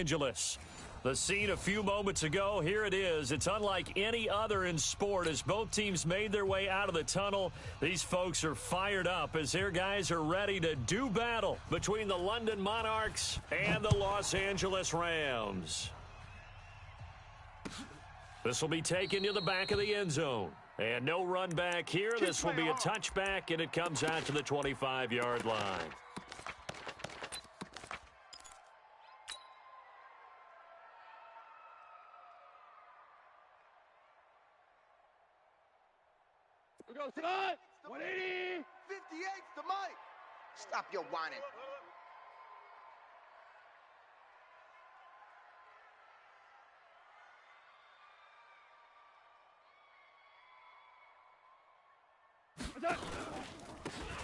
Angeles. The scene a few moments ago, here it is. It's unlike any other in sport as both teams made their way out of the tunnel. These folks are fired up as their guys are ready to do battle between the London Monarchs and the Los Angeles Rams. This will be taken to the back of the end zone. And no run back here. This will be a touchback, and it comes out to the 25-yard line. We go, son! 180! 58's the mic! Stop your whining.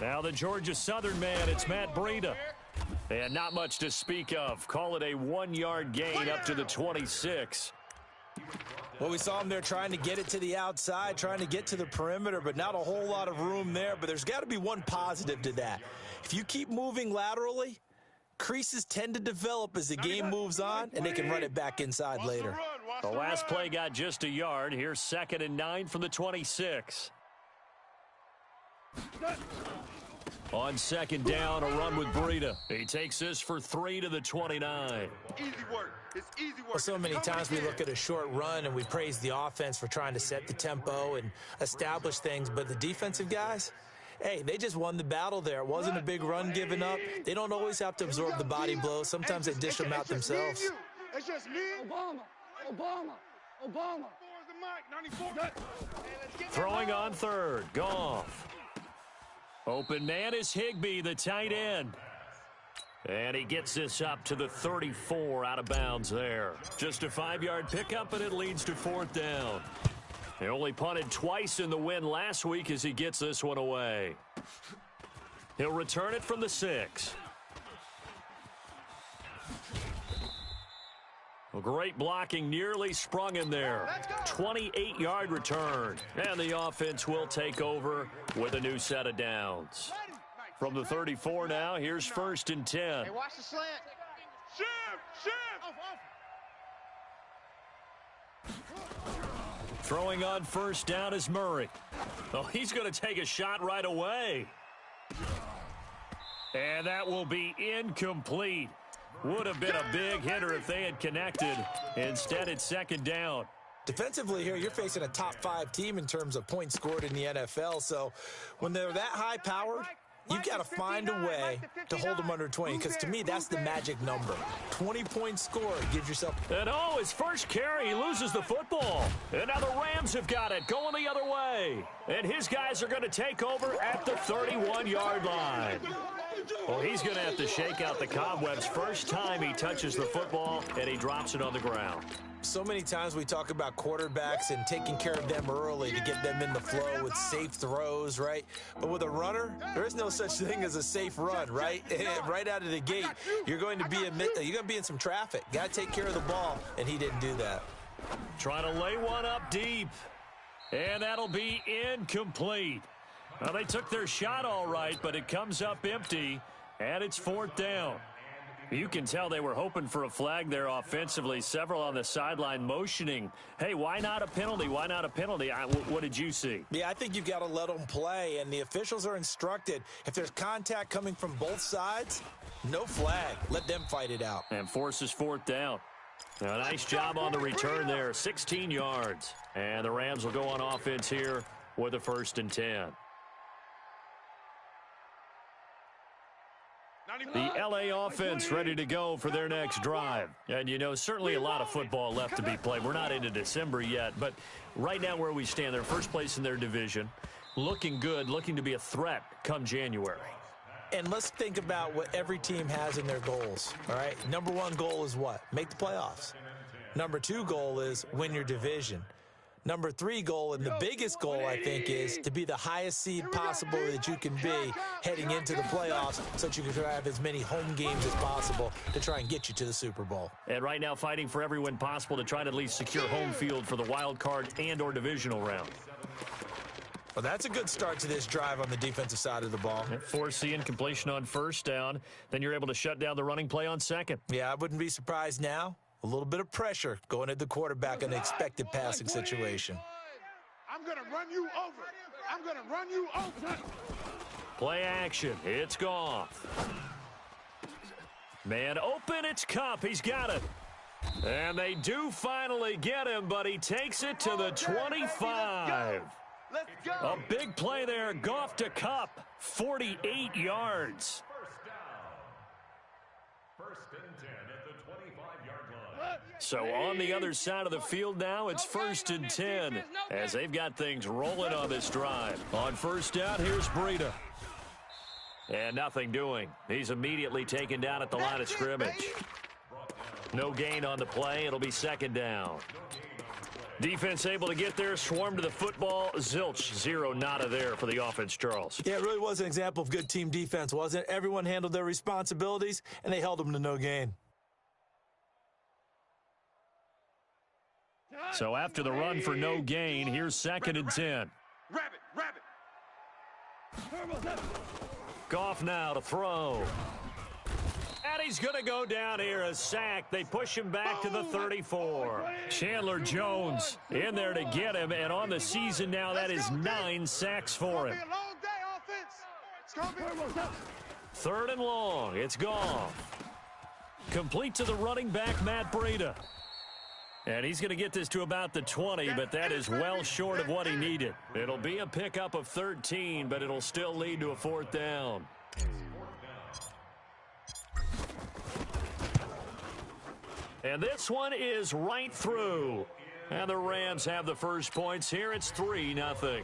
Now the Georgia Southern man, it's Matt Breida. And not much to speak of. Call it a 1-yard gain up to the 26. Well, we saw him there trying to get it to the outside, trying to get to the perimeter, but not a whole lot of room there. But there's got to be one positive to that. If you keep moving laterally, creases tend to develop as the game moves on, and they can run it back inside later. The last play got just a yard. Here's 2nd and 9 from the 26. On 2nd down, a run with Breida. He takes this for 3 to the 29. Easy work. It's easy work. Well, so many times we look at a short run and we praise the offense for trying to set the tempo and establish things, but the defensive guys, hey, they just won the battle there. It wasn't a big run given up. They don't always have to absorb the body blows. Sometimes they dish them out themselves. It's just me. Obama. Throwing on 3rd. Goff. Open man is Higbee, the tight end. And he gets this up to the 34 out of bounds there. Just a 5-yard pickup, and it leads to 4th down. He only punted twice in the win last week as he gets this one away. He'll return it from the 6. Well, great blocking, nearly sprung in there. 28-yard return. And the offense will take over with a new set of downs. From the 34 now, here's 1st and 10. Hey, watch the slant. Throwing on 1st down is Murray. Oh, he's going to take a shot right away. And that will be incomplete. Would have been a big hitter if they had connected. Instead, it's 2nd down. Defensively here, you're facing a top 5 team in terms of points scored in the NFL. So when they're that high-powered, you've got to find a way to hold them under 20, because to me, that's the magic number. 20 points scored gives yourself. And his first carry, he loses the football. And now the Rams have got it, going the other way. And his guys are going to take over at the 31-yard line. Well, he's going to have to shake out the cobwebs. First time he touches the football, and he drops it on the ground. So many times we talk about quarterbacks and taking care of them early to get them in the flow with safe throws, right? But with a runner, there is no such thing as a safe run, right? Right out of the gate, you're going to be in some traffic. Got to take care of the ball, and he didn't do that. Trying to lay one up deep, and that'll be incomplete. Well, they took their shot all right, but it comes up empty, and it's 4th down. You can tell they were hoping for a flag there offensively. Several on the sideline motioning, hey, why not a penalty? Why not a penalty? What did you see? Yeah, I think you've got to let them play, and the officials are instructed. If there's contact coming from both sides, no flag. Let them fight it out. And forces 4th down. Now, a nice job on the return there, 16 yards. And the Rams will go on offense here with a 1st and 10. The LA offense ready to go for their next drive. And, certainly a lot of football left to be played. We're not into December yet, but right now where we stand, they're first place in their division, looking good, looking to be a threat come January. And let's think about what every team has in their goals, all right? Number 1 goal is what? Make the playoffs. Number 2 goal is win your division. Number 3 goal, and the biggest goal, I think, is to be the highest seed possible that you can be heading into the playoffs so that you can have as many home games as possible to try and get you to the Super Bowl. And right now fighting for every win possible to try to at least secure home field for the wild card and or divisional round. Well, that's a good start to this drive on the defensive side of the ball. Force the incompletion on first down. Then you're able to shut down the running play on second. Yeah, I wouldn't be surprised now. A little bit of pressure going at the quarterback in an expected passing situation. I'm going to run you over. I'm going to run you over. Play action. It's Goff. Man open, it's Kupp. He's got it. And they do finally get him, but he takes it to the 25. Let's go. A big play there. Goff to Kupp. 48 yards. First and 10 at the 25-yard line. So on the other side of the field now, it's first and 10 as they've got things rolling on this drive. On first down, here's Breida. And nothing doing. He's immediately taken down at the line of scrimmage. No gain on the play. It'll be second down. Defense able to get there, swarm to the football. Zilch, zero, nada there for the offense, Charles. Yeah, it really was an example of good team defense, wasn't it? Everyone handled their responsibilities, and they held them to no gain. So after the run for no gain, here's second and 10. Rabbit. Goff now to throw. And he's going to go down here, a sack. They push him back to the 34. Chandler Jones in there to get him, and on the season now, that is 9 sacks for him. Third and long, it's Goff. Complete to the running back, Matt Breida. And he's going to get this to about the 20, but that is well short of what he needed. It'll be a pickup of 13, but it'll still lead to a fourth down. And this one is right through. And the Rams have the first points here. It's 3-0.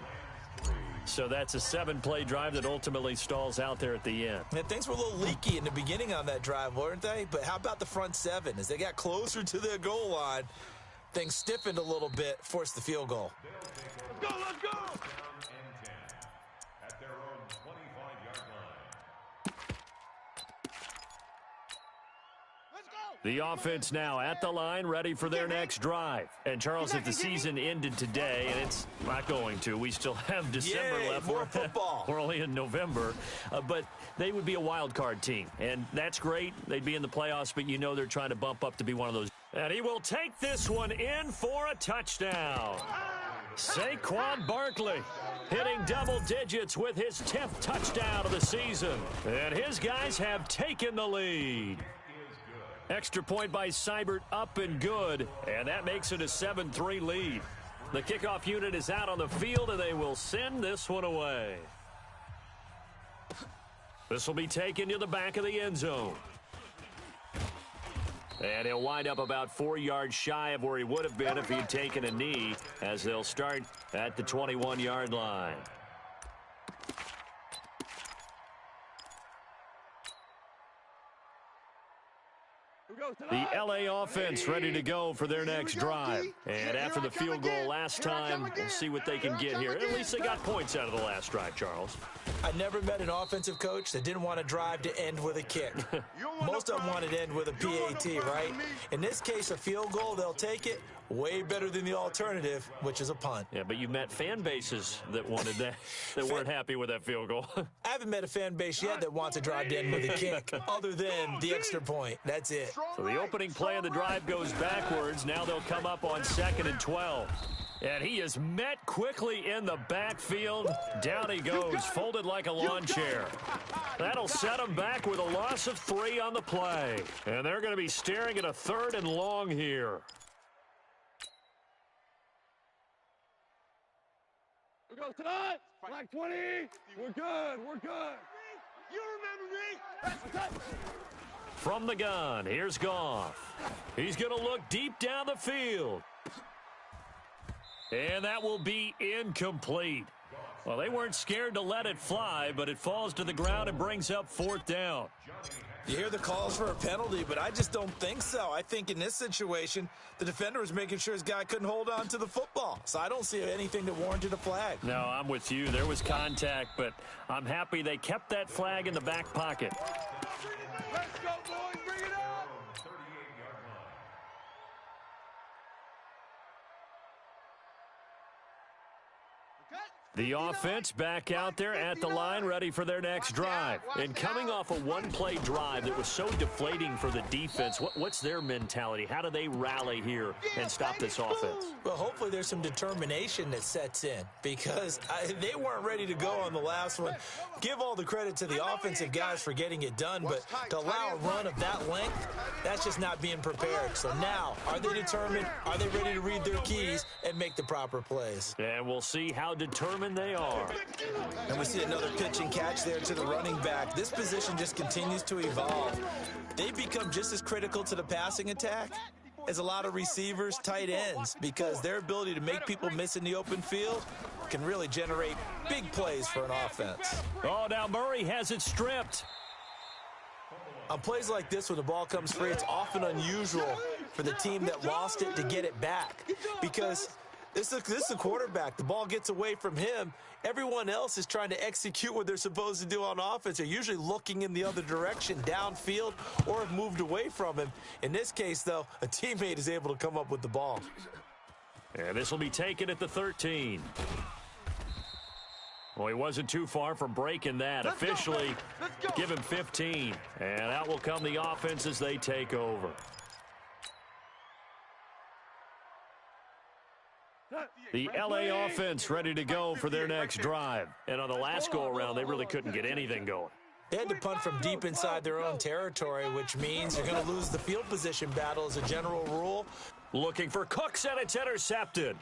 So that's a 7-play drive that ultimately stalls out there at the end. And things were a little leaky in the beginning on that drive, weren't they? But how about the front seven? As they got closer to their goal line, things stiffened a little bit, forced the field goal. Let's go. At their own 25-yard line. The offense now at the line, ready for their next drive. And, Charles, if the season ended today, and it's not going to, we still have December Yay, left. more football. We're only in November. But they would be a wild card team, and that's great. They'd be in the playoffs, but you know they're trying to bump up to be one of those. And he will take this one in for a touchdown. Saquon Barkley hitting double digits with his 10th touchdown of the season. And his guys have taken the lead. Extra point by Seibert, up and good, and that makes it a 7-3 lead. The kickoff unit is out on the field, and they will send this one away. This will be taken to the back of the end zone. And he'll wind up about 4 yards shy of where he would have been if he had taken a knee, as they'll start at the 21-yard line. The LA offense ready to go for their next drive. And after the field goal last time, we'll see what they can get here. At least they got points out of the last drive, Charles. I never met an offensive coach that didn't want a drive to end with a kick. Most of them wanted to end with a PAT, right? In this case, a field goal, they'll take it. Way better than the alternative, which is a punt. Yeah, but you met fan bases that wanted that, that weren't happy with that field goal. I haven't met a fan base yet that wants a drive to end with a kick, other than the extra point. That's it. So the opening play of the drive goes backwards. Now they'll come up on 2nd and 12. And he is met quickly in the backfield. Down he goes, folded like a lawn chair. That'll set him back with a loss of 3 on the play. And they're going to be staring at a 3rd and long here. We go tonight. Black 20. We're good. You remember me? From the gun, here's Goff. He's going to look deep down the field. And that will be incomplete. Well, they weren't scared to let it fly, but it falls to the ground and brings up 4th down. You hear the calls for a penalty, but I just don't think so. I think in this situation, the defender was making sure his guy couldn't hold on to the football. So I don't see anything that warranted a flag. No, I'm with you. There was contact, but I'm happy they kept that flag in the back pocket. Let's go, boys. Bring it up. 38-yard line. The offense back out there at the line, ready for their next drive. And coming off a one-play drive that was so deflating for the defense, what's their mentality? How do they rally here and stop this offense? Well, hopefully there's some determination that sets in because they weren't ready to go on the last one. Give all the credit to the offensive guys for getting it done, but to allow a run of that length, that's just not being prepared. So now, are they determined? Are they ready to read their keys and make the proper plays? And we'll see how determined they are. And we see another pitch and catch there to the running back. This position just continues to evolve. They've become just as critical to the passing attack as a lot of receivers, tight ends, because their ability to make people miss in the open field can really generate big plays for an offense. Oh, now Murray has it stripped. On plays like this, when the ball comes free, it's often unusual for the team that lost it to get it back because this is a quarterback. The ball gets away from him. Everyone else is trying to execute what they're supposed to do on offense. They're usually looking in the other direction, downfield, or have moved away from him. In this case, though, a teammate is able to come up with the ball. And this will be taken at the 13. Well, he wasn't too far from breaking that. Officially, give him 15. And out will come the offense as they take over. The LA offense ready to go for their next drive. And on the last go-around, they really couldn't get anything going. They had to punt from deep inside their own territory, which means they're going to lose the field position battle as a general rule. Looking for Cooks, and it's intercepted.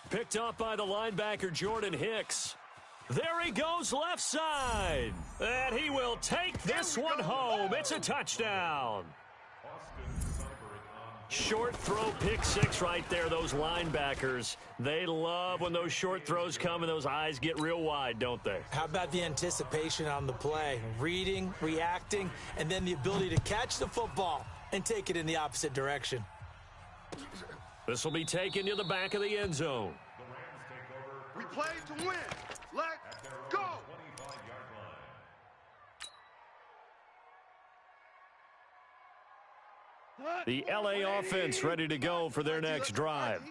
Picked up by the linebacker, Jordan Hicks. There he goes left side. And he will take this one home. It's a touchdown. Short throw, pick six right there. Those linebackers, they love when those short throws come and those eyes get real wide, don't they? How about the anticipation on the play? Reading, reacting, and then the ability to catch the football and take it in the opposite direction. This will be taken to the back of the end zone. We played to win. Let's go. The LA offense ready to go for their next drive.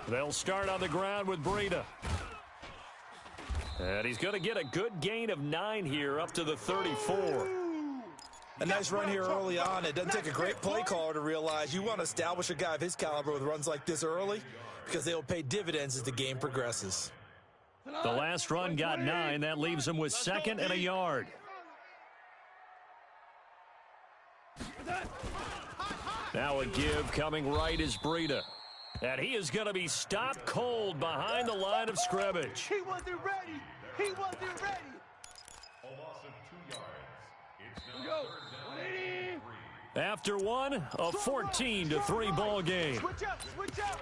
They'll start on the ground with Breida. And he's going to get a good gain of 9 here up to the 34. A nice run here early on. It doesn't take a great play caller to realize you want to establish a guy of his caliber with runs like this early because they will pay dividends as the game progresses. The last run got 9. That leaves him with 2nd and a yard. Now a give coming right is Breida. And he is going to be stopped cold behind the line of scrimmage. He wasn't ready. He wasn't ready. A loss of 2 yards. It's now Go. 3rd down. After one, a 14-3 ball game. Switch up. Switch up.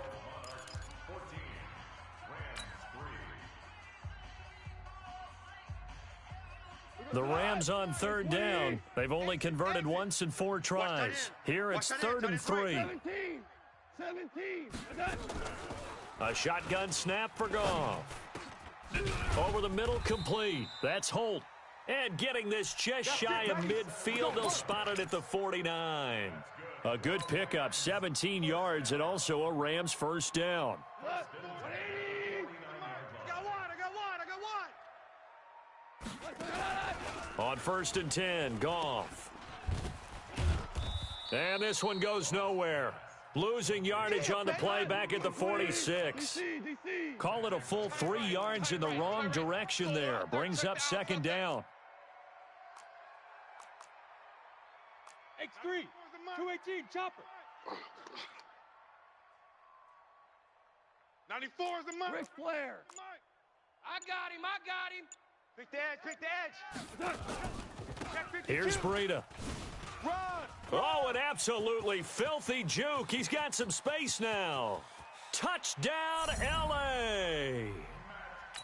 14. Rams 3. The Rams on 3rd down. They've only converted once in 4 tries. Here it's 3rd and 3. 17. A shotgun snap for Goff. Over the middle, complete. That's Holt. And getting this just shy of midfield, they'll spot it at the 49. A good pickup, 17 yards, and also a Rams first down. I got one. On 1st and 10, Goff. And this one goes nowhere. Losing yardage on the play back at the 46. Call it a full 3 yards in the wrong direction there. Brings up 2nd down. X3. 218. Chopper. 94 is the mark. Ric Flair. I got him. Pick the edge. Check 52. Here's Breida. Run. Oh, an absolutely filthy juke. He's got some space now. Touchdown, L.A.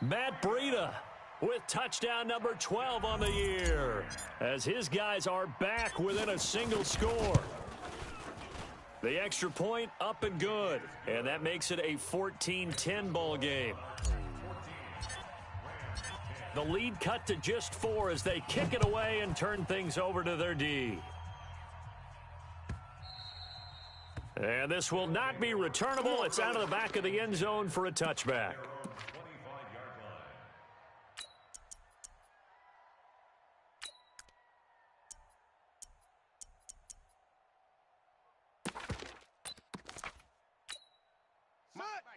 Matt Breida with touchdown number 12 on the year, as his guys are back within a single score. The extra point up and good, and that makes it a 14-10 ball game. The lead cut to just 4 as they kick it away and turn things over to their D. And this will not be returnable. It's out of the back of the end zone for a touchback.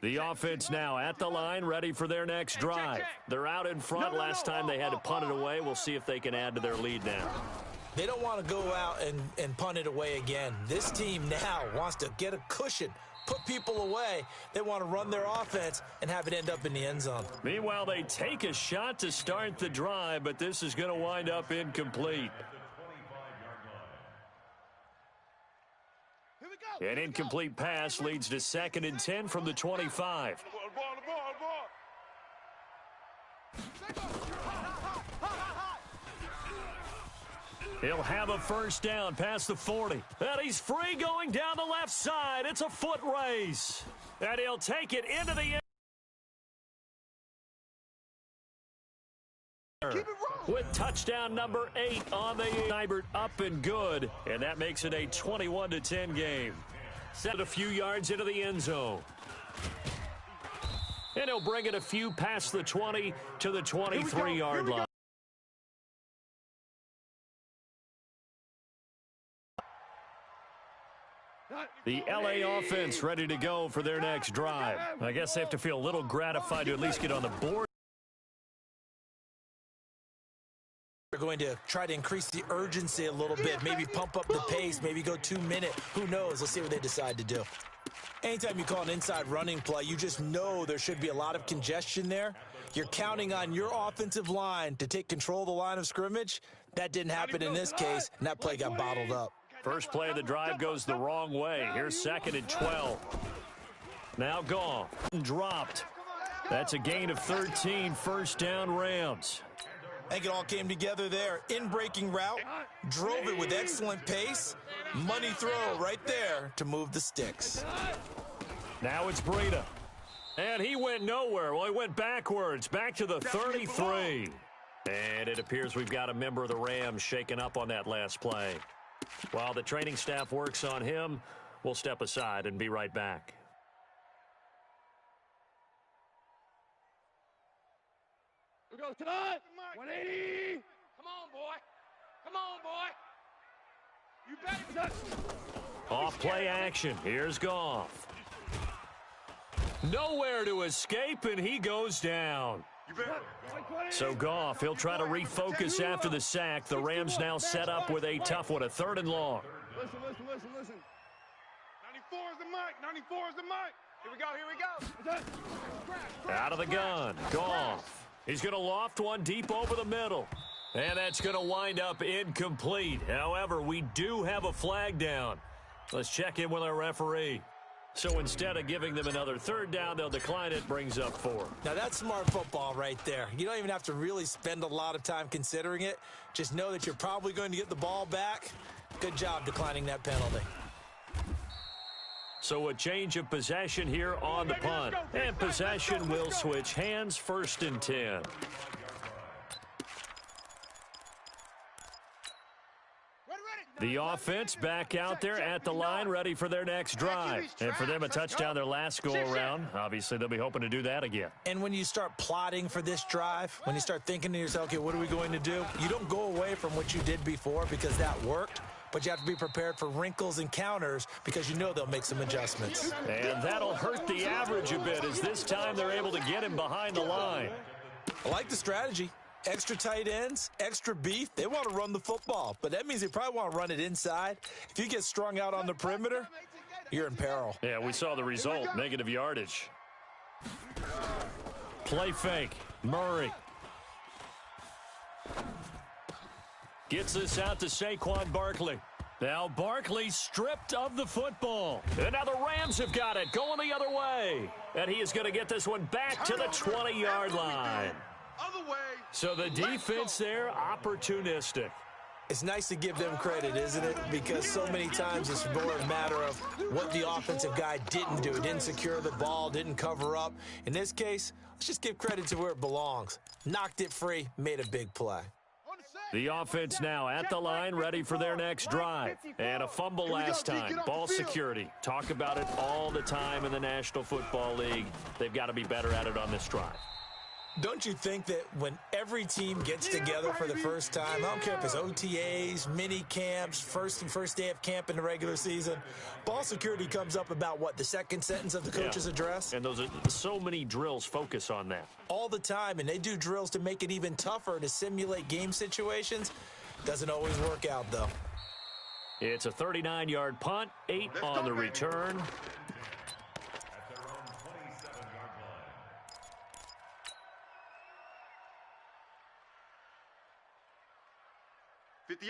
The offense now at the line, ready for their next drive. They're out in front. Last time they had to punt it away. We'll see if they can add to their lead now. They don't want to go out and punt it away again. This team now wants to get a cushion, put people away. They want to run their offense and have it end up in the end zone. Meanwhile, they take a shot to start the drive, but this is going to wind up incomplete. An incomplete pass leads to 2nd and 10 from the 25. He'll have a first down past the 40. And he's free going down the left side. It's a foot race. And he'll take it into the end. With touchdown number 8 on the Nybert, up and good. And that makes it a 21-10 game. Set a few yards into the end zone. And he'll bring it a few past the 20 to the 23-yard line. The LA offense ready to go for their next drive. I guess they have to feel a little gratified to at least get on the board. They're going to try to increase the urgency a little bit, maybe pump up the pace, maybe go 2-minute. Who knows? Let's see what they decide to do. Anytime you call an inside running play, you just know there should be a lot of congestion there. You're counting on your offensive line to take control of the line of scrimmage. That didn't happen in this case, and that play got bottled up. First play of the drive goes the wrong way. Here's 2nd and 12. Now Goff dropped. That's a gain of 13, first down Rams. I think it all came together there. In-breaking route, drove it with excellent pace. Money throw right there to move the sticks. Now it's Breida. And he went nowhere. Well, he went backwards, back to the 33. And it appears we've got a member of the Rams shaken up on that last play. While the training staff works on him, we'll step aside and be right back. We go tonight. 180. Come on, boy. Come on, boy. You better. Off play action. Here's Goff. Nowhere to escape, and he goes down. So Goff, he'll try to refocus after the sack. The Rams now set up with a tough one, a 3rd and long. Listen. 94 is the mic. 94 is the mic. Here we go. Out of the gun, Goff. He's going to loft one deep over the middle. And that's going to wind up incomplete. However, we do have a flag down. Let's check in with our referee. So instead of giving them another 3rd down, they'll decline it, brings up 4. Now that's smart football right there. You don't even have to really spend a lot of time considering it. Just know that you're probably going to get the ball back. Good job declining that penalty. So a change of possession here on the punt. And possession will switch hands, 1st and 10. The offense back out there at the line, ready for their next drive. And for them, a touchdown their last go-around. Obviously, they'll be hoping to do that again. And when you start plotting for this drive, when you start thinking to yourself, okay, what are we going to do? You don't go away from what you did before because that worked. But you have to be prepared for wrinkles and counters because you know they'll make some adjustments. And that'll hurt the average a bit as this time they're able to get him behind the line. I like the strategy. Extra tight ends, extra beef. They want to run the football, but that means they probably want to run it inside. If you get strung out on the perimeter, you're in peril. Yeah, we saw the result, negative yardage. Play fake, Murray. Gets this out to Saquon Barkley. Now Barkley stripped of the football. And now the Rams have got it, going the other way. And he is going to get this one back to the 20-yard line. So the defense there, opportunistic. It's nice to give them credit, isn't it? Because so many times it's more a matter of what the offensive guy didn't do. Didn't secure the ball, didn't cover up. In this case, let's just give credit to where it belongs. Knocked it free, made a big play. The offense now at the line, ready for their next drive. And a fumble last time. Ball security. Talk about it all the time in the National Football League. They've got to be better at it on this drive. Don't you think that when every team gets together for the first time, I don't care if it's OTAs, mini camps, first day of camp in the regular season, ball security comes up about what, the second sentence of the coach's address? And those are so many drills focus on that. All the time, and they do drills to make it even tougher to simulate game situations. Doesn't always work out, though. It's a 39-yard punt, 8 on the return.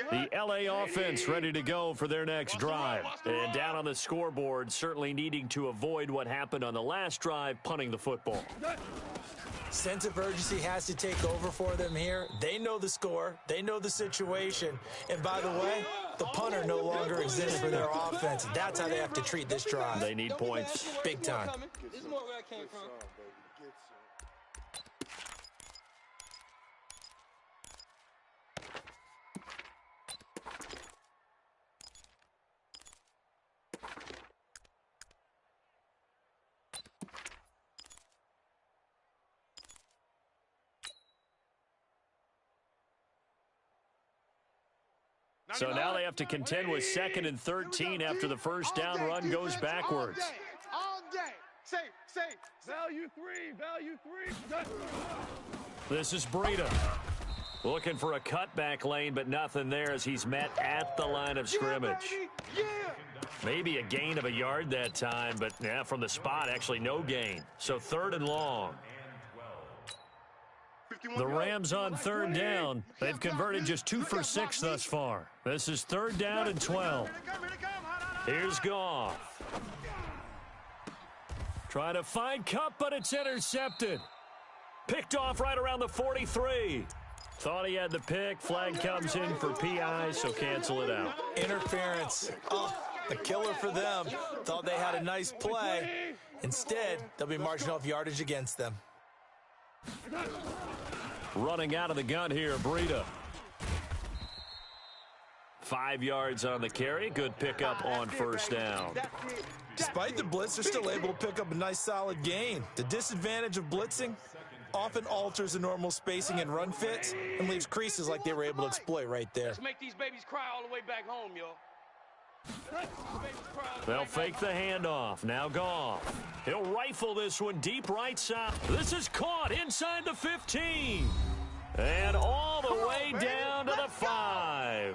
The LA offense ready to go for their next drive. And down on the scoreboard, certainly needing to avoid what happened on the last drive, punting the football. Sense of urgency has to take over for them here. They know the score. They know the situation. And by the way, the punter no longer exists for their offense. That's how they have to treat this drive. They need points. Big time. This is more where I came from. So now they have to contend with 2nd and 13 after the first down run goes backwards. All day. Safe. Value three. This is Breida. Looking for a cutback lane, but nothing there as he's met at the line of scrimmage. Maybe a gain of a yard that time, but from the spot, actually no gain. So 3rd and long. The Rams on 3rd down. They've converted just 2 for 6 thus far. This is 3rd down and 12. Here's Goff. Trying to find Kupp, but it's intercepted. Picked off right around the 43. Thought he had the pick. Flag comes in for PI, so cancel it out. Interference. Oh, a killer for them. Thought they had a nice play. Instead, they'll be marching off yardage against them. Running out of the gun here, Breida. 5 yards on the carry. Good pickup on first down. Despite the blitz, they're still able to pick up a nice solid gain. The disadvantage of blitzing often alters the normal spacing and run fits and leaves creases like they were able to exploit right there. Let's make these babies cry all the way back home, yo. They'll fake the handoff. Now Goff. He'll rifle this one deep right side. This is caught inside the 15. And all the way down to the 5.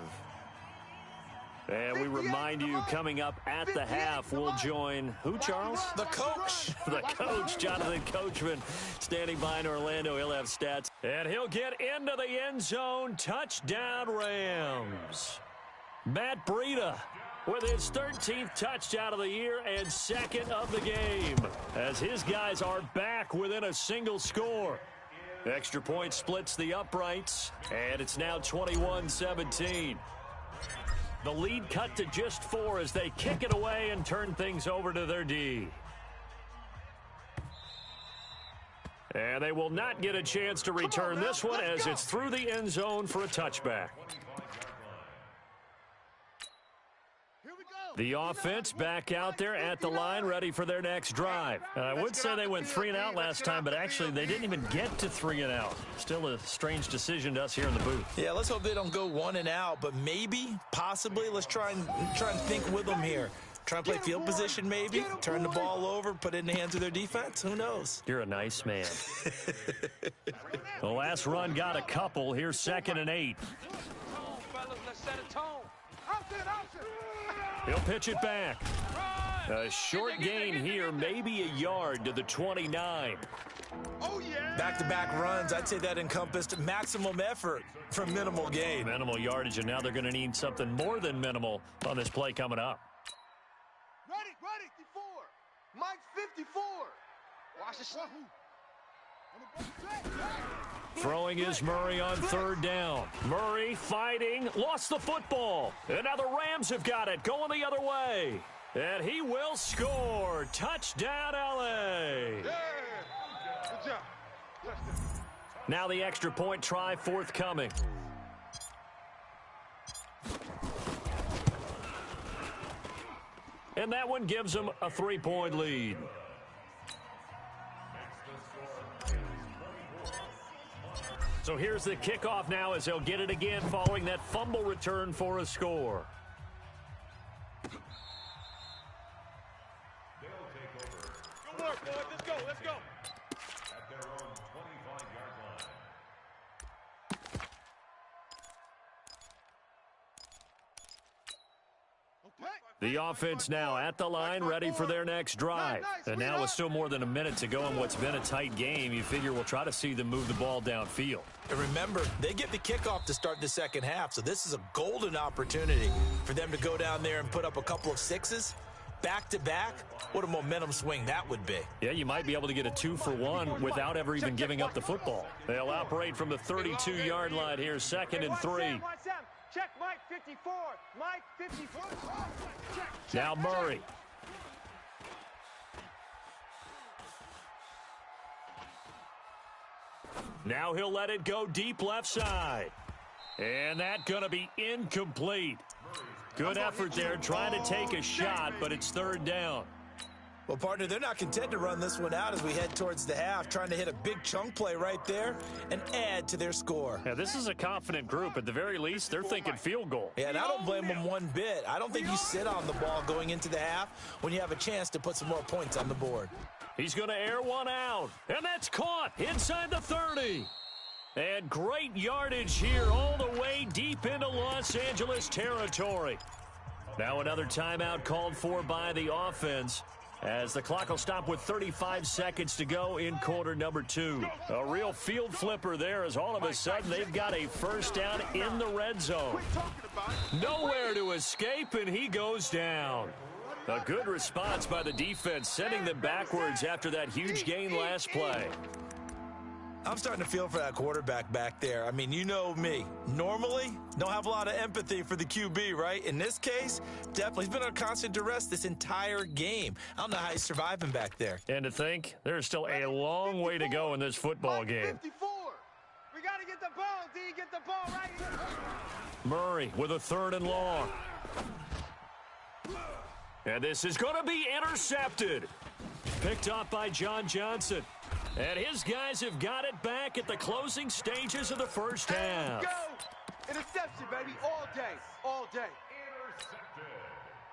And we remind you, coming up at the half, we'll join who, Charles? The coach. The coach, Jonathan Coachman, standing by in Orlando. He'll have stats. And he'll get into the end zone. Touchdown, Rams. Matt Breida with his 13th touchdown of the year and 2nd of the game, as his guys are back within a single score. Extra point splits the uprights, and it's now 21-17. The lead cut to just 4 as they kick it away and turn things over to their D. And they will not get a chance to return this one as it's through the end zone for a touchback. The offense back out there at the line, ready for their next drive. I would say they went 3 and out last time, but actually they didn't even get to 3 and out. Still a strange decision to us here in the booth. Yeah, let's hope they don't go 1 and out, but maybe, possibly, let's try and think with them here. Try and play field position maybe, turn the ball over, put it in the hands of their defense. Who knows? You're a nice man. The last run got a couple. Here's 2nd and 8. Fellas, let's set a tone. He'll pitch it back. A short gain here, maybe a yard to the 29. Oh, yeah. Back-to-back runs, I'd say that encompassed maximum effort for minimal gain. Minimal yardage, and now they're going to need something more than minimal on this play coming up. Ready, 54. Mike 54. Watch the shot. Throwing is Murray on 3rd down. Murray fighting, lost the football. And now the Rams have got it, going the other way. And he will score. Touchdown, LA. Yeah. Good job. Now the extra point try forthcoming. and that one gives them a 3-point lead. So here's the kickoff now as they'll get it again following that fumble return for a score. Good work, boys. Let's go. Let's go. At their own 25-yard line. The offense now at the line, ready for their next drive. And now with still more than a minute to go in what's been a tight game, you figure we'll try to see them move the ball downfield. And remember, they get the kickoff to start the second half, so this is a golden opportunity for them to go down there and put up a couple of sixes back-to-back. What a momentum swing that would be. Yeah, you might be able to get a 2-for-1 without ever even giving up the football. They'll operate from the 32-yard line here, 2nd and 3. Check Mike 54. Mike 54. Check. Now Murray. Now he'll let it go deep left side. And that's going to be incomplete. Good effort there trying to take a shot, but it's 3rd down. Well, partner, they're not content to run this one out as we head towards the half, trying to hit a big chunk play right there and add to their score. Yeah, this is a confident group. At the very least, they're thinking field goal. Yeah, and I don't blame them one bit. I don't think you sit on the ball going into the half when you have a chance to put some more points on the board. He's going to air one out, and that's caught inside the 30. And great yardage here all the way deep into Los Angeles territory. Now another timeout called for by the offense, as the clock will stop with 35 seconds to go in quarter number 2. A real field flipper there, as all of a sudden they've got a first down in the red zone. Nowhere to escape, and he goes down. A good response by the defense, sending them backwards after that huge gain last play. I'm starting to feel for that quarterback back there. I mean, you know me. Normally, don't have a lot of empathy for the QB, right? In this case, definitely. He's been on constant duress this entire game. I don't know how he's surviving back there. And to think, there's still a long way to go in this football game. 54. We got to get the ball, D. Get the ball right here. Murray with a 3rd and long. And this is going to be intercepted. Picked up by John Johnson. And his guys have got it back at the closing stages of the first half. Go! Interception, baby, all day, all day.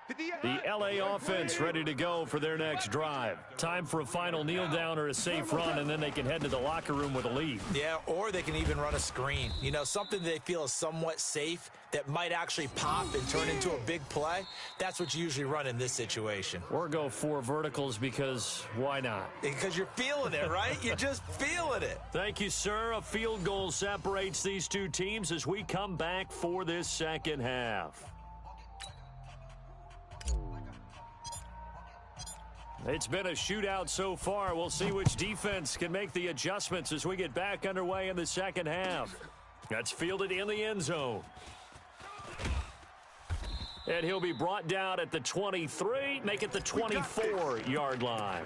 The LA offense ready to go for their next drive. Time for a final kneel down or a safe run, and then they can head to the locker room with a lead. Yeah, or they can even run a screen. You know, something they feel is somewhat safe that might actually pop and turn into a big play. That's what you usually run in this situation. Or go 4 verticals because why not? Because you're feeling it, right? You're just feeling it. Thank you, sir. A field goal separates these two teams as we come back for this second half. It's been a shootout so far. We'll see which defense can make the adjustments as we get back underway in the second half. That's fielded in the end zone. And he'll be brought down at the 23, make it the 24-yard line.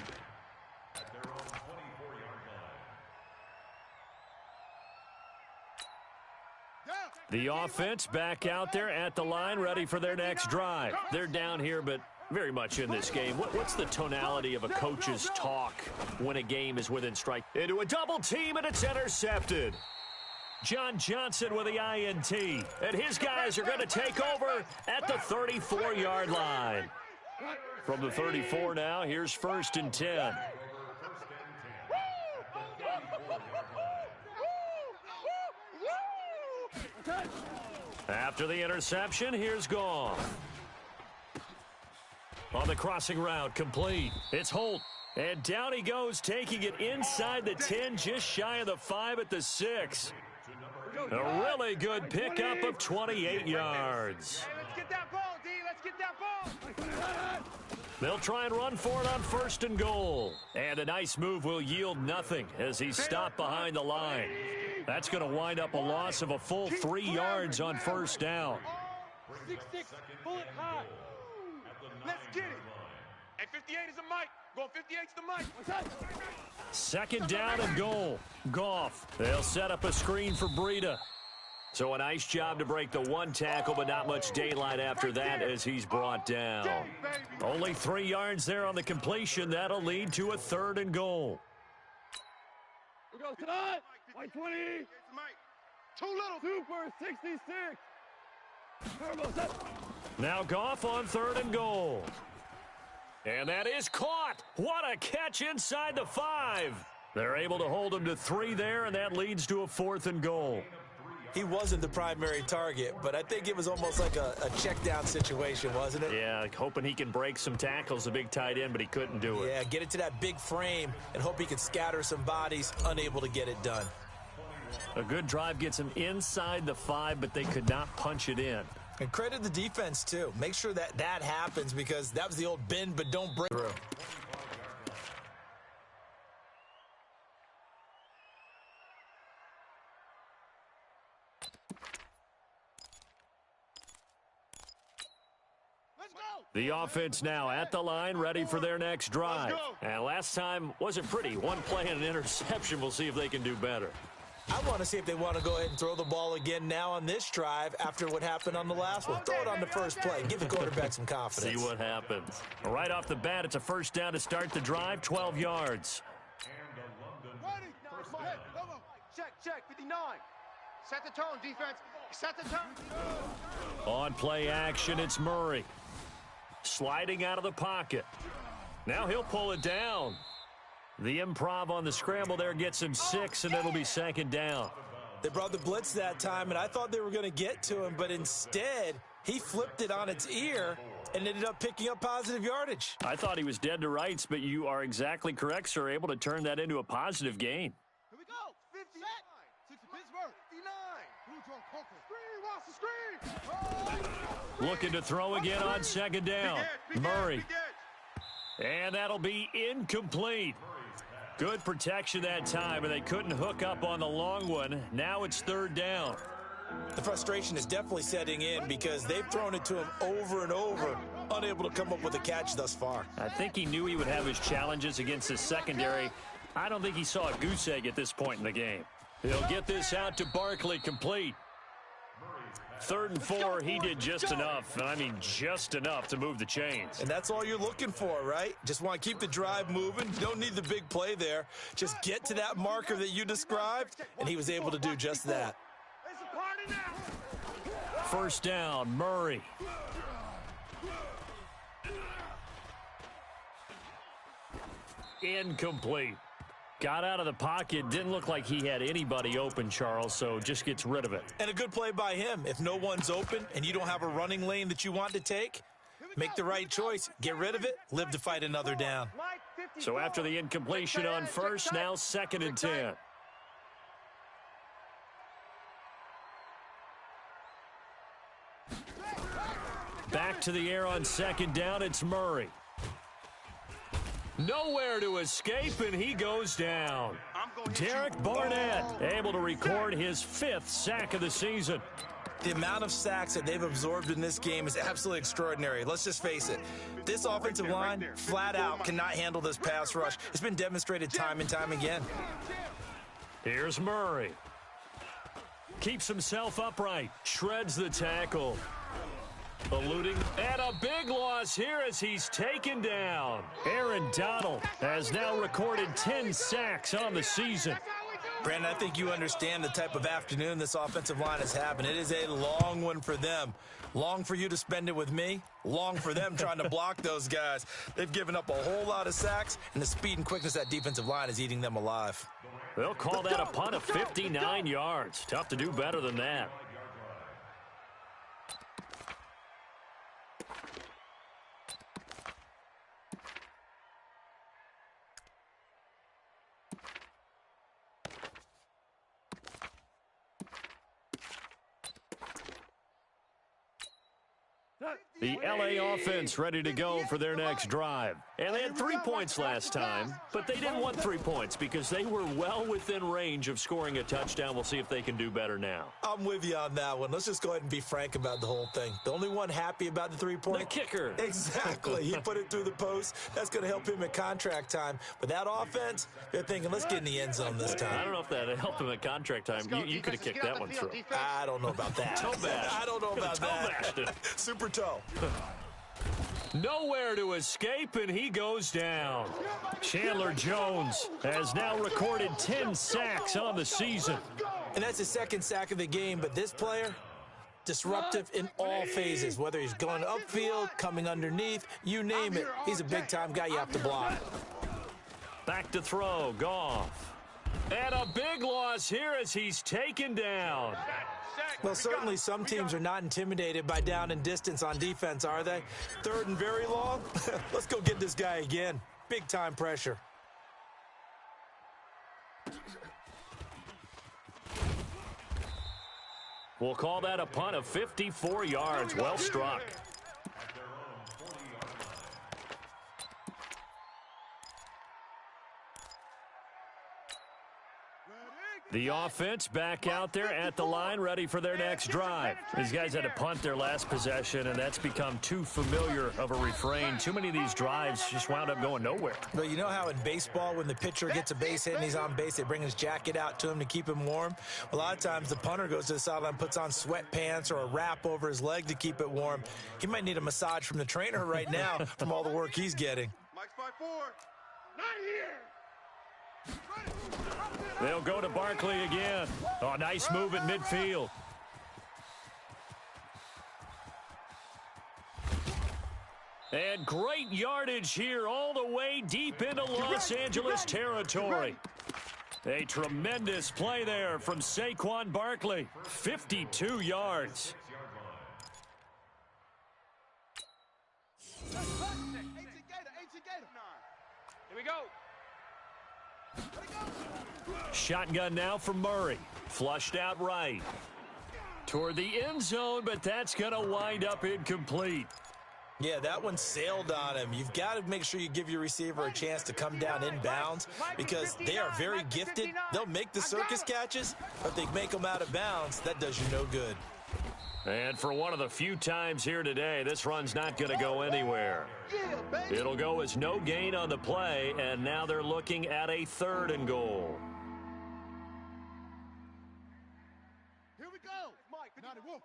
The offense back out there at the line, ready for their next drive. They're down here, but very much in this game. What's the tonality of a coach's talk when a game is within strike? Into a double team, and it's intercepted. John Johnson with the INT. And his guys are going to take over at the 34-yard line. From the 34 now, here's 1st and 10. After the interception, here's Goff. On the crossing route, complete. It's Holt. And down he goes, taking it inside the 10, just shy of the 5 at the 6. A really good pickup of 28 yards. Hey, let's get that ball, D. Let's get that ball. They'll try and run for it on 1st and goal. And a nice move will yield nothing as he's stopped behind the line. That's going to wind up a loss of a full 3 yards on 1st down. 6-6, pull it high. Let's get it. Hey, 58 is the mic. Going 58's the mic. 2nd down and goal. Goff. They'll set up a screen for Breida. So a nice job to break the one tackle, but not much daylight after that as he's brought down. Only 3 yards there on the completion. That'll lead to a 3rd and goal. We go tonight. White 20. Too little. Super 66. Turbo set. Now Goff on 3rd and goal. And that is caught. What a catch inside the 5. They're able to hold him to 3 there, and that leads to a 4th and goal. He wasn't the primary target, but I think it was almost like a check down situation, wasn't it? Yeah, hoping he can break some tackles, a big tight end, but he couldn't do it. Yeah, get it to that big frame and hope he can scatter some bodies, unable to get it done. A good drive gets him inside the 5, but they could not punch it in. And credit the defense, too. Make sure that that happens because that was the old bend but don't break through. The offense now at the line, ready for their next drive. And last time wasn't pretty. One play and an interception. We'll see if they can do better. I want to see if they want to go ahead and throw the ball again now on this drive after what happened on the last one. Throw it on the first play. Give the quarterback some confidence. See what happens. Right off the bat, it's a 1st down to start the drive, 12 yards. Ready. Hey, come on. Check. 59. Set the tone, defense. Set the tone. On play action, it's Murray. Sliding out of the pocket. Now he'll pull it down. The improv on the scramble there gets him 6, and it'll be 2nd down. They brought the blitz that time, and I thought they were going to get to him, but instead, he flipped it on its ear and ended up picking up positive yardage. I thought he was dead to rights, but you are exactly correct, sir. Able to turn that into a positive gain. Here we go. 59. 6 Pittsburgh. 59. Screen. Watch the screen. Looking to throw again on 2nd down. Murray. And that'll be incomplete. Good protection that time, and they couldn't hook up on the long one. Now it's 3rd down. The frustration is definitely setting in because they've thrown it to him over and over, unable to come up with a catch thus far. I think he knew he would have his challenges against his secondary. I don't think he saw a goose egg at this point in the game. He'll get this out to Barkley, complete. 3rd and 4, he did just enough, and I mean just enough to move the chains. And that's all you're looking for, right? Just want to keep the drive moving. You don't need the big play there. Just get to that marker that you described, and he was able to do just that. It's a party now. 1st down, Murray. Incomplete. Got out of the pocket. Didn't look like he had anybody open, Charles, so just gets rid of it. And a good play by him. If no one's open and you don't have a running lane that you want to take, make the right choice. Get rid of it. Live to fight another down. So after the incompletion on 1st, now 2nd and 10. Back to the air on 2nd down. It's Murray. Nowhere to escape, and he goes down. Derek Barnett able to record his 5th sack of the season. The amount of sacks that they've absorbed in this game is absolutely extraordinary. Let's just face it. This offensive line, flat out, cannot handle this pass rush. It's been demonstrated time and time again. Here's Murray. Keeps himself upright. Shreds the tackle. Eluding, and a big loss here as he's taken down. Aaron Donald has now recorded 10 sacks on the season. Brandon, I think you understand the type of afternoon this offensive line is having. It is a long one for them. Long for you to spend it with me. Long for them trying to block those guys. They've given up a whole lot of sacks, and the speed and quickness of that defensive line is eating them alive. They'll call that a punt of 59 yards. Tough to do better than that. The LA offense ready to go for their next drive. And they had 3 points last time, but they didn't want 3 points because they were well within range of scoring a touchdown. We'll see if they can do better now. I'm with you on that one. Let's just go ahead and be frank about the whole thing. The only one happy about the 3-point? The kicker. Exactly. He put it through the post. That's going to help him at contract time. But that offense, they're thinking, let's get in the end zone this time. I don't know if that helped him at contract time. You could have kicked that one through. I don't know about that. Toe bash. I don't know about that. Super toe. Nowhere to escape, and he goes down. Chandler Jones has now recorded 10 sacks on the season. And that's his second sack of the game, but this player, disruptive in all phases, whether he's going upfield, coming underneath, you name it. He's a big-time guy you have to block. Back to throw, Goff. And a big loss here as he's taken down. Well, certainly some teams are not intimidated by down and distance on defense, are they? Third and very long? Let's go get this guy again. Big-time pressure. We'll call that a punt of 54 yards. Well struck. The offense back out there at the line, ready for their next drive. These guys had to punt their last possession, and that's become too familiar of a refrain. Too many of these drives just wound up going nowhere. Well, you know how in baseball, when the pitcher gets a base hit and he's on base, they bring his jacket out to him to keep him warm? A lot of times the punter goes to the sideline, puts on sweatpants or a wrap over his leg to keep it warm. He might need a massage from the trainer right now from all the work he's getting. Mike's 5-4. Not here. They'll go to Barkley again. Oh, nice move at midfield. And great yardage here all the way deep into Los Angeles territory. A tremendous play there from Saquon Barkley. 52 yards. Here we go. Shotgun now from Murray. Flushed out right. Toward the end zone, but that's going to wind up incomplete. Yeah, that one sailed on him. You've got to make sure you give your receiver a chance to come down inbounds because they are very gifted. They'll make the circus catches, but they make them out of bounds. That does you no good. And for one of the few times here today, this run's not going to go anywhere. It'll go as no gain on the play, and now they're looking at a 3rd and goal. Here we go. Mike, 59.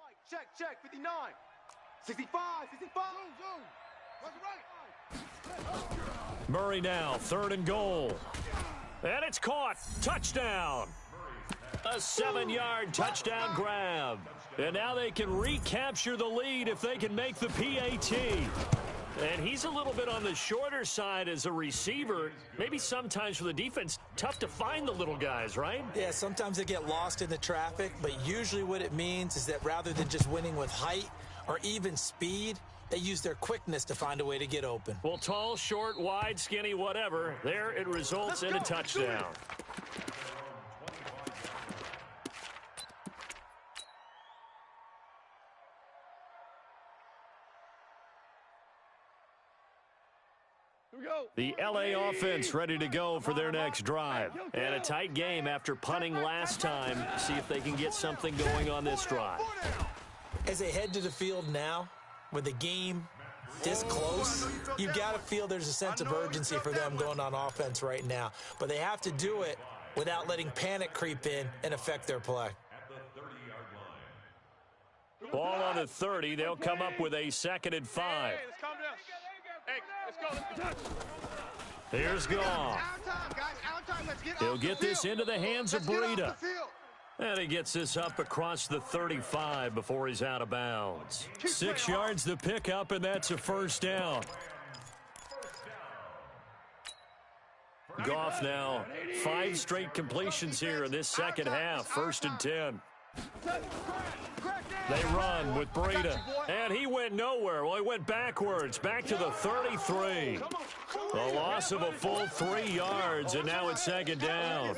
Check, 59. 65, 65. Zoom. Right. Murray now, 3rd and goal. And it's caught. Touchdown. A 7-yard touchdown grab. And now they can recapture the lead if they can make the PAT. And he's a little bit on the shorter side as a receiver. Maybe sometimes for the defense, tough to find the little guys, right? Yeah, sometimes they get lost in the traffic, but usually what it means is that rather than just winning with height or even speed, they use their quickness to find a way to get open. Well, tall, short, wide, skinny, whatever. There it results in a touchdown. The LA offense ready to go for their next drive. And a tight game after punting last time. See if they can get something going on this drive. As they head to the field now, with the game this close, you've got to feel there's a sense of urgency for them going on offense right now. But they have to do it without letting panic creep in and affect their play. Ball on the 30. They'll come up with a 2nd and 5. Hey, let's calm down. Hey, let's go. Here's Goff. He'll get this into the hands of Breida. And he gets this up across the 35 before he's out of bounds. 6 yards the pickup, and that's a 1st down. Goff now 5 straight completions here in this second half. 1st and 10. They run with Breida, and he went nowhere. Well, he went backwards, back to the 33. A loss of a full 3 yards, and now it's second down.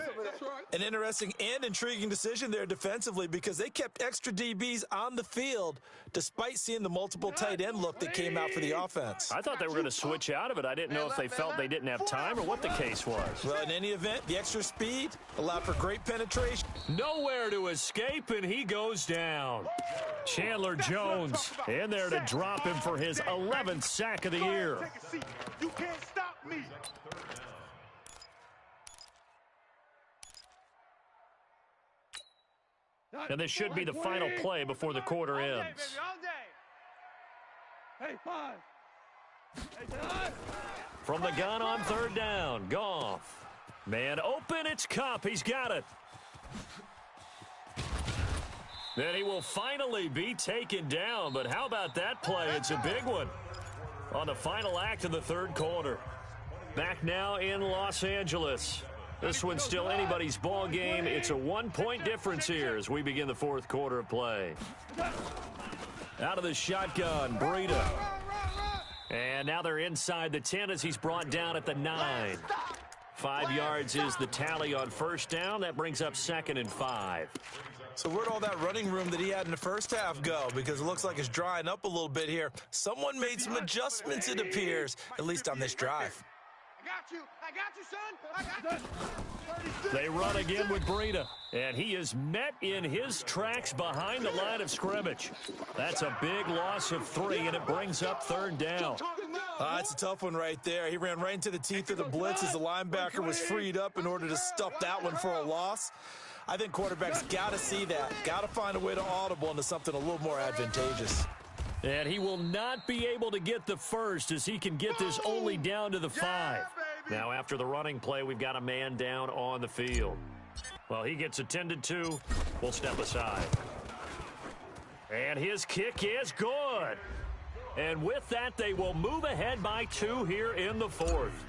An interesting and intriguing decision there defensively because they kept extra DBs on the field despite seeing the multiple tight end look that came out for the offense. I thought they were going to switch out of it. I didn't know if they felt they didn't have time or what the case was. Well, in any event, the extra speed allowed for great penetration. Nowhere to escape, and he goes down. Chandler Jones in there to drop him for his 11th sack of the year. Take a seat. You can't stop me. And this should be the final play before the quarter ends. Hey, 5. Hey, From the gun on third down, Goff. Man open, it's Kupp. He's got it. Then he will finally be taken down, but how about that play? It's a big one on the final act of the third quarter. Back now in Los Angeles. This one's still anybody's ball game. It's a 1-point difference here as we begin the fourth quarter of play. Out of the shotgun, Breida. And now they're inside the 10 as he's brought down at the 9. 5 yards is the tally on first down. That brings up 2nd and 5. So where'd all that running room that he had in the first half go? Because it looks like it's drying up a little bit here. Someone made some adjustments, it appears, at least on this drive. I got you, son. I got you. They run again with Breida, and he is met in his tracks behind the line of scrimmage. That's a big loss of 3, and it brings up third down. It's a tough one right there. He ran right into the teeth of the blitz as the linebacker was freed up in order to stuff that one for a loss. I think quarterbacks got to see that, got to find a way to audible into something a little more advantageous. And he will not be able to get the first as he can get this only down to the 5. Now, after the running play, we've got a man down on the field. Well, he gets attended to. We'll step aside. And his kick is good. And with that, they will move ahead by 2 here in the fourth.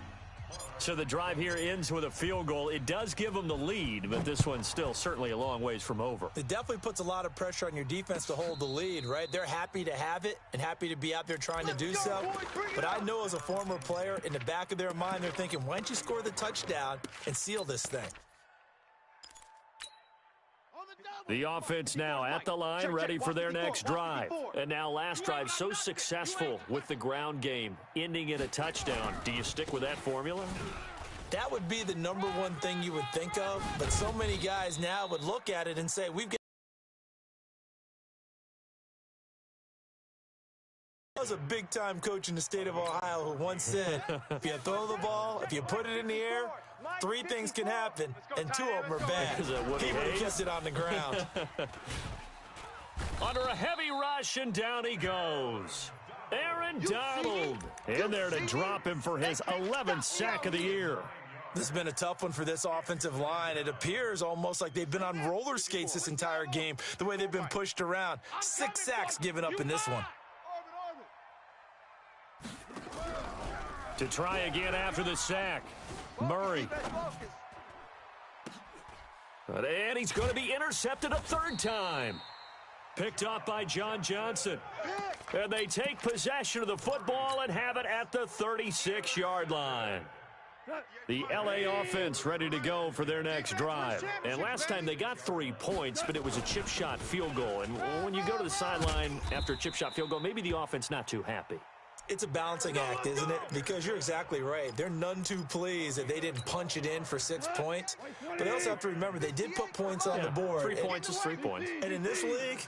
So the drive here ends with a field goal. It does give them the lead, but this one's still certainly a long ways from over. It definitely puts a lot of pressure on your defense to hold the lead, right? They're happy to have it and happy to be out there trying to do so. But I know as a former player, in the back of their mind, they're thinking, why don't you score the touchdown and seal this thing? The offense now at the line, ready for their next drive. And now last drive so successful with the ground game, ending in a touchdown. Do you stick with that formula? That would be the number one thing you would think of, but so many guys now would look at it and say, we've got I was a big-time coach in the state of Ohio who once said, if you throw the ball, if you put it in the air, 3 things can happen, and 2 of them are bad. He would have kept it on the ground. Under a heavy rush, and down he goes. Aaron Donald in there to drop him for his 11th sack of the year. This has been a tough one for this offensive line. It appears almost like they've been on roller skates this entire game, the way they've been pushed around. 6 sacks given up in this one. To try again after the sack, Murray. And he's going to be intercepted a 3rd time. Picked off by John Johnson. And they take possession of the football and have it at the 36-yard line. The LA offense ready to go for their next drive. And last time they got 3 points, but it was a chip shot field goal. And when you go to the sideline after a chip shot field goal, maybe the offense not too happy. It's a balancing act, isn't it? Because you're exactly right. They're none too pleased that they didn't punch it in for 6 points. But they also have to remember they did put points on the board. 3 points is 3 points. And in this league,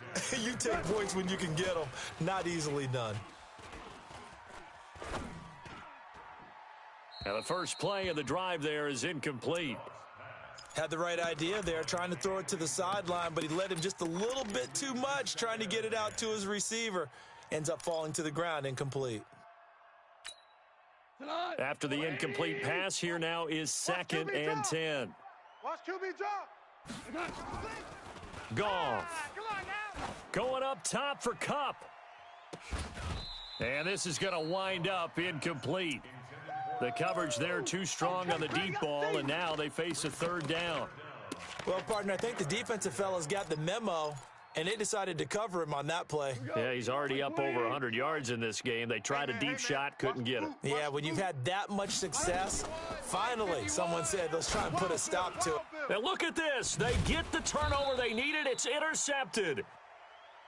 you take points when you can get them. Not easily done. Now the first play of the drive there is incomplete. Had the right idea there, trying to throw it to the sideline, but he led him just a little bit too much, trying to get it out to his receiver. Ends up falling to the ground, incomplete. After the incomplete pass, here now is 2nd and 10. Watch QB drop. Goff. Going up top for Kupp. And this is going to wind up incomplete. The coverage there too strong on the deep ball, and now they face a 3rd down. Well, partner, I think the defensive fellas got the memo, and they decided to cover him on that play. Yeah, he's already up over 100 yards in this game. They tried a deep shot, couldn't get it. Yeah, when you've had that much success, finally someone said, let's try and put a stop to it. And look at this. They get the turnover they needed. It's intercepted.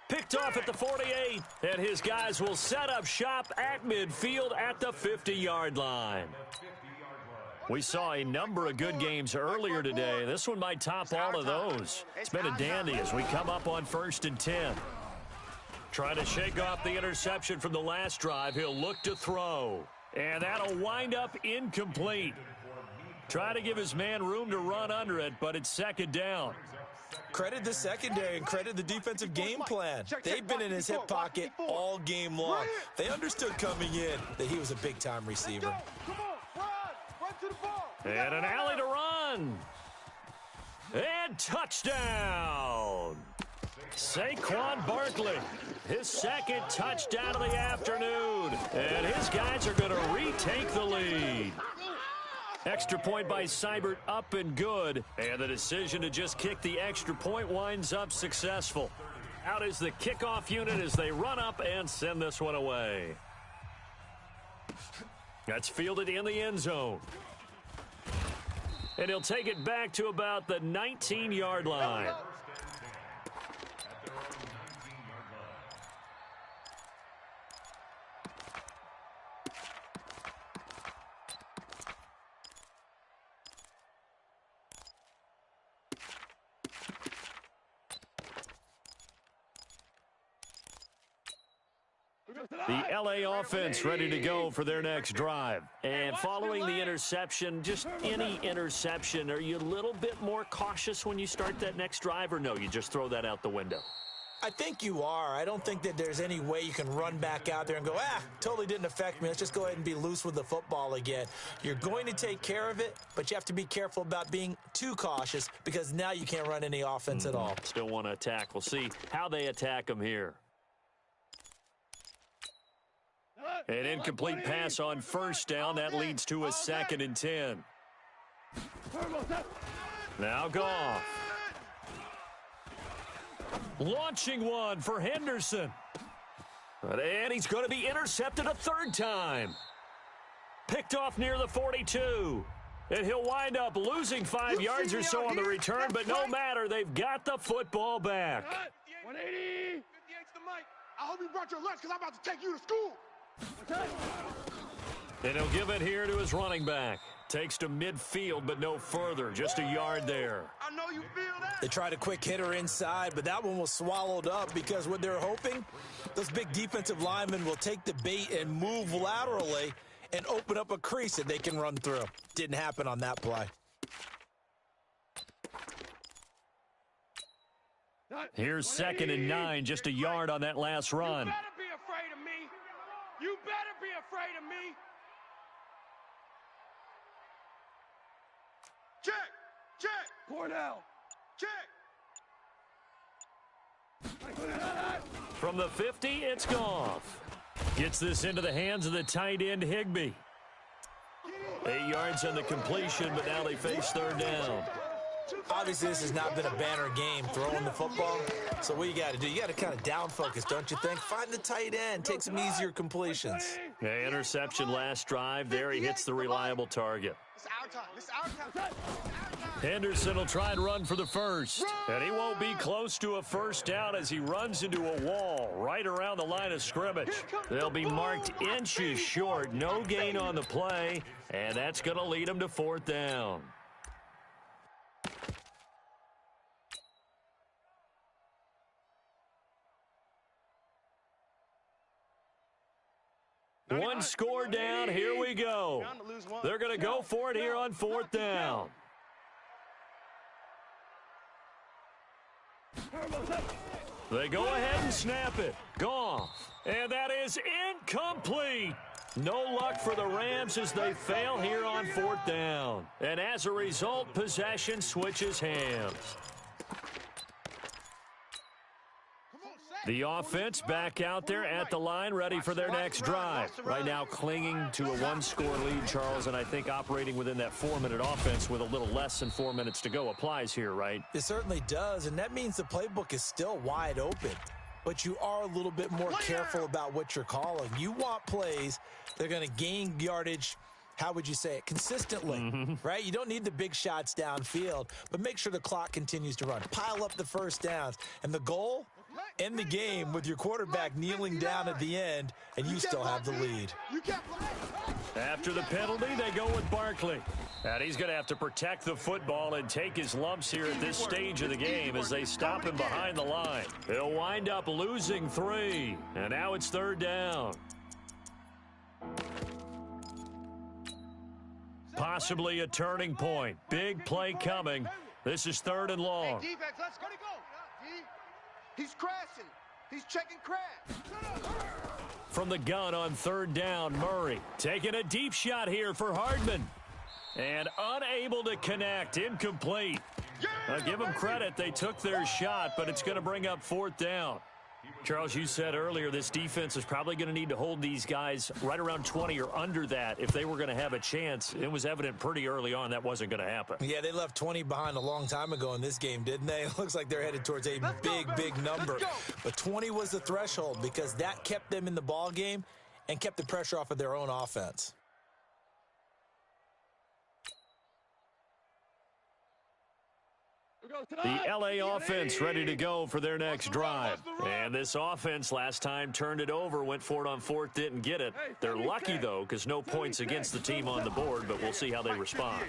Picked off at the 48, and his guys will set up shop at midfield at the 50-yard line. We saw a number of good games earlier today. This one might top all of those. It's been a dandy as we come up on 1st and 10. Trying to shake off the interception from the last drive. He'll look to throw. And that'll wind up incomplete. Try to give his man room to run under it, but it's 2nd down. Credit the secondary and credit the defensive game plan. They've been in his hip pocket all game long. They understood coming in that he was a big-time receiver. Come on, run to the ball. And an alley to run. And touchdown. Saquon Barkley, his 2nd touchdown of the afternoon. And his guys are going to retake the lead. Extra point by Seibert up and good. And the decision to just kick the extra point winds up successful. Out is the kickoff unit as they run up and send this one away. That's fielded in the end zone. And he'll take it back to about the 19-yard line. The LA offense ready to go for their next drive. And following the interception, just any interception, are you a little bit more cautious when you start that next drive, or no, you just throw that out the window? I think you are. I don't think that there's any way you can run back out there and go, totally didn't affect me. Let's just go ahead and be loose with the football again. You're going to take care of it, but you have to be careful about being too cautious because now you can't run any offense at all. Still want to attack. We'll see how they attack them here. An incomplete pass on 1st down. That leads to a 2nd and 10. Now Goff. Launching one for Henderson. And he's going to be intercepted a 3rd time. Picked off near the 42. And he'll wind up losing 5 yards or so on the return, but no matter, they've got the football back. 180. 58's the mic. I hope you brought your lunch because I'm about to take you to school. And he'll give it here to his running back. Takes to midfield, but no further. Just a yard there. I know you feel that. They tried a quick hitter inside, but that one was swallowed up because what they're hoping, those big defensive linemen will take the bait and move laterally and open up a crease that they can run through. Didn't happen on that play. Here's 2nd and 9, just a yard on that last run. You better be afraid of me. You better be afraid of me. Check. Check. Cornell. Check. From the 50, it's Goff. Gets this into the hands of the tight end, Higbee. 8 yards on the completion, but now they face 3rd down. Obviously, this has not been a banner game throwing the football. So what you got to do, you got to kind of down focus, don't you think? Find the tight end, take some easier completions. Yeah, interception last drive. There he hits the reliable target. It's our time. It's our time. Henderson will try and run for the 1st. And he won't be close to a 1st down as he runs into a wall right around the line of scrimmage. They'll be marked inches short. No gain on the play. And that's going to lead them to 4th down. One score down. Here we go. They're going to go for it here on 4th down. They go ahead and snap it. Goff. And that is incomplete. No luck for the Rams as they fail here on 4th down. And as a result, possession switches hands. Come on, Sam. The offense back out there at the line, ready for their next drive. Right now clinging to a one-score lead, Charles, and I think operating within that 4-minute offense with a little less than 4 minutes to go applies here, right? It certainly does, and that means the playbook is still wide open. But you are a little bit more careful about what you're calling. You want plays that are going to gain yardage, how would you say it, consistently, right? You don't need the big shots downfield, but make sure the clock continues to run. Pile up the first downs. And the goal, end the game with your quarterback kneeling down at the end, and you still have the lead. After the penalty, they go with Barkley. And he's going to have to protect the football and take his lumps here at this stage of the game as they stop him behind the line. He'll wind up losing 3, and now it's 3rd down. Possibly a turning point. Big play coming. This is 3rd and long. Hey, defense, let's go. He's crashing. He's checking crash. From the gun on 3rd down, Murray taking a deep shot here for Hardman. And unable to connect, incomplete. Give them credit, they took their shot, but it's going to bring up 4th down. Charles, you said earlier this defense is probably going to need to hold these guys right around 20 or under that if they were going to have a chance. It was evident pretty early on that wasn't going to happen. Yeah, they left 20 behind a long time ago in this game, didn't they? It looks like they're headed towards a big number. But 20 was the threshold because that kept them in the ball game and kept the pressure off of their own offense. The LA offense ready to go for their next drive. And this offense last time turned it over, went for it on 4th, didn't get it. They're lucky, though, because no points against the team on the board, but we'll see how they respond.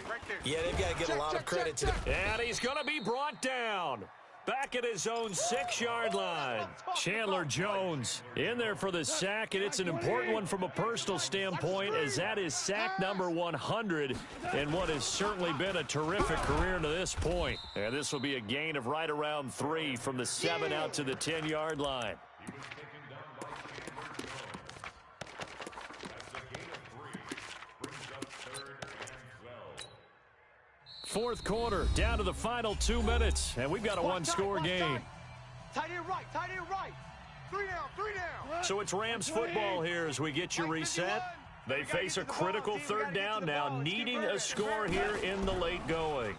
Yeah, they've got to get a lot of credit to them. And he's going to be brought down. Back at his own 6-yard line. Chandler Jones in there for the sack, and it's an important one from a personal standpoint as that is sack number 100 in what has certainly been a terrific career to this point. And this will be a gain of right around 3 from the 7 out to the 10-yard line. Fourth quarter, down to the final 2 minutes, and we've got a one-score game. Tight end right. 3 down. So it's Rams football here as we get you reset. They face a critical 3rd down now, needing a score here in the late going.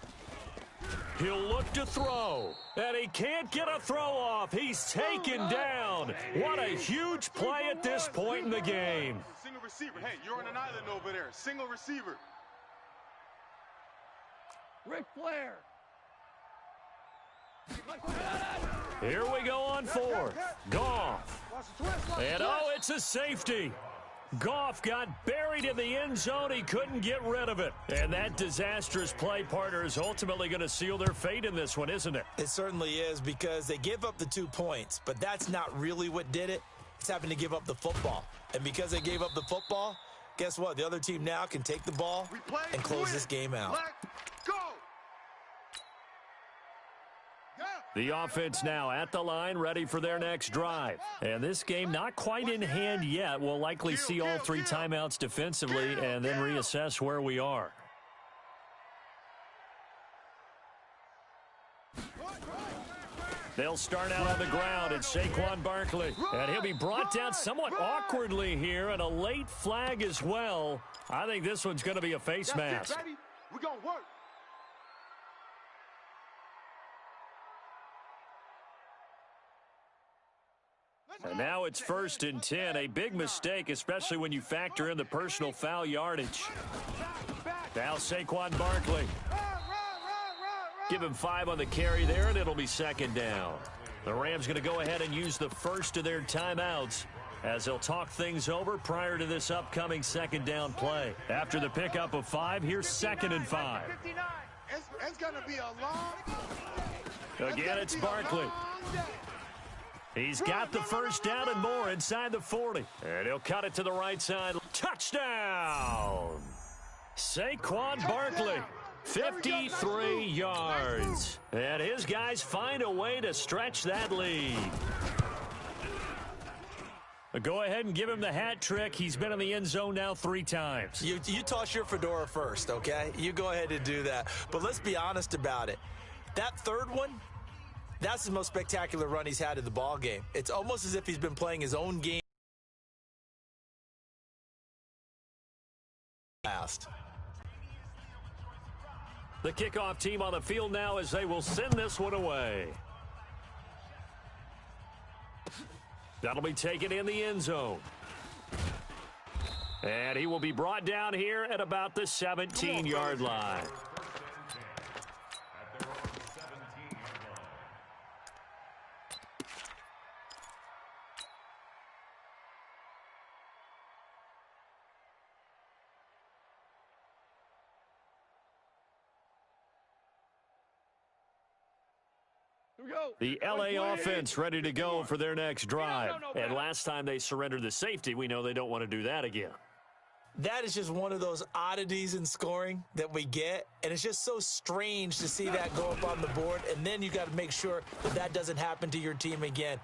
He'll look to throw, and he can't get a throw off. He's taken down. What a huge play at this point in the game. Single receiver. Hey, you're on an island over there. Single receiver. Ric Flair. Here we go on 4th. Goff. And it's a safety. Goff got buried in the end zone. He couldn't get rid of it. And that disastrous play, partner, is ultimately going to seal their fate in this one, isn't it? It certainly is because they give up the 2 points, but that's not really what did it. It's having to give up the football. And because they gave up the football, guess what? The other team now can take the ball and close this game out. Go. The offense now at the line, ready for their next drive. And this game not quite in hand yet. We'll likely see all 3 timeouts defensively and then reassess where we are. They'll start out on the ground. It's Saquon Barkley. And he'll be brought down somewhat awkwardly here, and a late flag as well. I think this one's going to be a face mask. We're going to work. And now it's 1st and 10. A big mistake, especially when you factor in the personal foul yardage. Now Saquon Barkley. Give him 5 on the carry there, and it'll be 2nd down. The Rams going to go ahead and use the first of their timeouts as they'll talk things over prior to this upcoming 2nd down play. After the pickup of 5, here's 2nd and 5. It's going to be a long... Again, it's Barkley. He's got the first down and more inside the 40. And he'll cut it to the right side. Touchdown! Saquon Barkley, 53 yards. And his guys find a way to stretch that lead. Go ahead and give him the hat trick. He's been in the end zone now 3 times. You toss your fedora first, okay? You go ahead and do that. But let's be honest about it. That 3rd one, That's the most spectacular run he's had in the ball game. It's almost as if he's been playing his own game. Last. The kickoff team on the field now as they will send this one away. That'll be taken in the end zone. And he will be brought down here at about the 17-yard line. The LA offense ready to go for their next drive. And last time they surrendered the safety, we know they don't want to do that again. That is just one of those oddities in scoring that we get, and it's just so strange to see that go up on the board, and then you got to make sure that that doesn't happen to your team again.